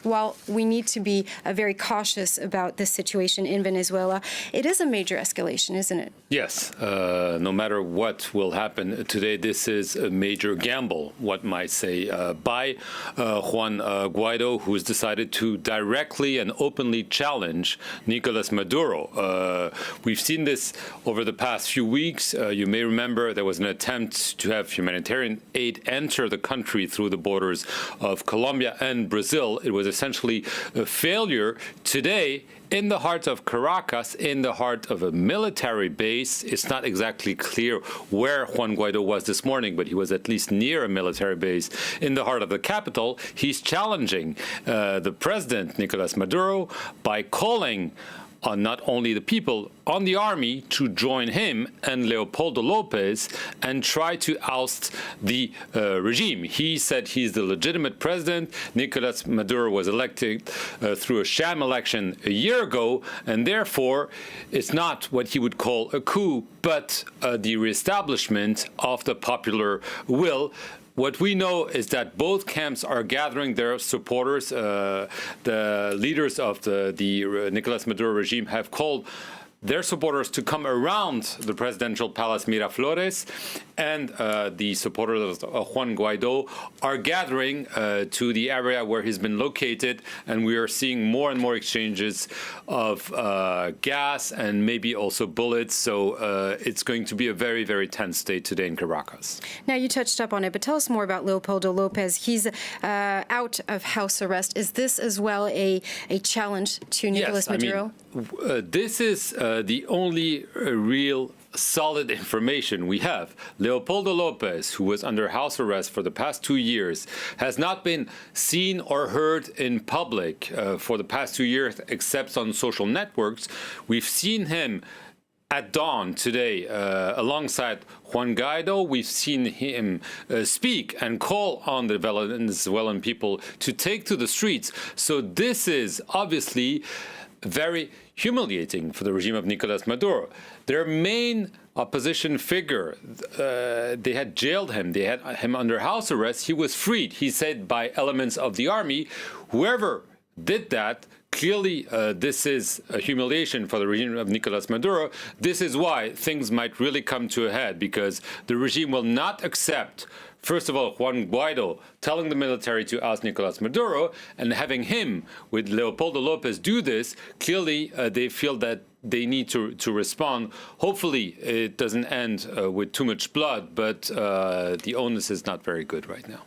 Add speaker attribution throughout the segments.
Speaker 1: While we need to be very cautious about this situation in Venezuela, it is a major escalation, isn't it?
Speaker 2: Yes. No matter what will happen today, this is a major gamble, what might say, by Juan Guaido, who has decided to directly and openly challenge Nicolas Maduro. We've seen this over the past few weeks. You may remember there was an attempt to have humanitarian aid enter the country through the borders of Colombia and Brazil. It was essentially a failure. Today, in the heart of Caracas, in the heart of a military base, it's not exactly clear where Juan Guaido was this morning, but he was at least near a military base in the heart of the capital. He's challenging the president, Nicolas Maduro, by calling on not only the people, on the army to join him and Leopoldo Lopez and try to oust the regime. He said he's the legitimate president. Nicolas Maduro was elected through a sham election a year ago, and therefore it's not what he would call a coup, but the reestablishment of the popular will. What we know is that both camps are gathering their supporters. The leaders of the Nicolas Maduro regime have called their supporters to come around the presidential palace Miraflores, and the supporters of Juan Guaido are gathering to the area where he's been located, and we are seeing more and more exchanges of gas and maybe also bullets. So it's going to be a very, very tense day today in Caracas.
Speaker 1: Now, you touched up on it, but tell us more about Leopoldo Lopez. He's out of house arrest. Is this as well a challenge to Nicolas Maduro?
Speaker 2: This is the only real solid information we have. Leopoldo Lopez, who was under house arrest for the past 2 years, has not been seen or heard in public for the past 2 years, except on social networks. We've seen him at dawn today, alongside Juan Guaido. We've seen him speak and call on the Venezuelan people to take to the streets. So this is obviously very humiliating for the regime of Nicolas Maduro. Their main opposition figure, they had jailed him. They had him under house arrest. He was freed, he said, by elements of the army. Whoever did that, clearly, this is a humiliation for the regime of Nicolas Maduro. This is why things might really come to a head, because the regime will not accept, first of all, Juan Guaido telling the military to oust Nicolas Maduro, and having him with Leopoldo Lopez do this. Clearly, they feel that they need to respond. Hopefully, it doesn't end with too much blood, but the onus is not very good right now.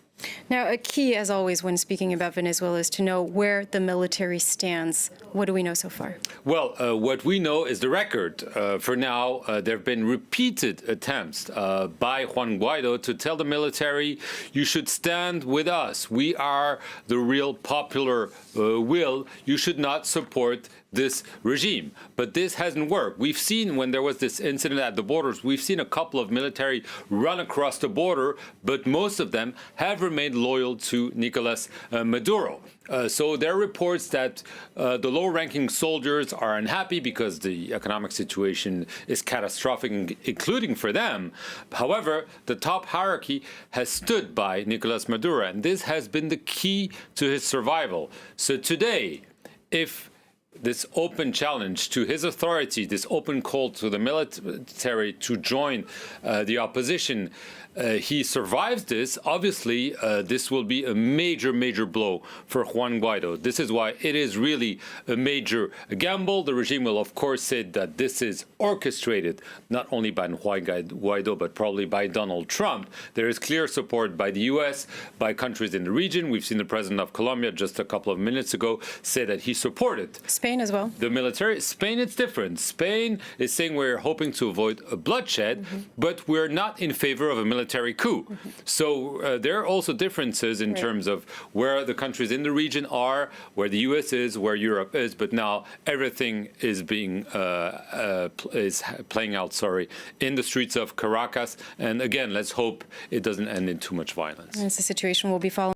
Speaker 1: Now, a key, as always, when speaking about Venezuela is to know where the military stands. What do we know so far?
Speaker 2: Well, what we know is the record. For now, there have been repeated attempts by Juan Guaido to tell the military, you should stand with us. We are the real popular will. You should not support this regime. But this hasn't worked. We've seen when there was this incident at the borders, we've seen a couple of military run across the border, but most of them have remained loyal to Nicolas Maduro. So there are reports that the low-ranking soldiers are unhappy because the economic situation is catastrophic, including for them. However, the top hierarchy has stood by Nicolas Maduro, and this has been the key to his survival. So today, if this open challenge to his authority, this open call to the military to join the opposition, he survives this, obviously this will be a major, major blow for Juan Guaido. This is why it is really a major gamble. The regime will, of course, say that this is orchestrated not only by Juan Guaido, but probably by Donald Trump. There is clear support by the U.S., by countries in the region. We've seen the president of Colombia just a couple of minutes ago say that he supported
Speaker 1: Spain as well.
Speaker 2: The military. Spain, it's different. Spain is saying we're hoping to avoid a bloodshed, but we're not in favor of a military coup. So there are also differences in terms of where the countries in the region are, where the U.S. is, where Europe is. But now everything is being playing out, in the streets of Caracas. And again, let's hope it doesn't end in too much violence.
Speaker 1: It's a situation we'll be following.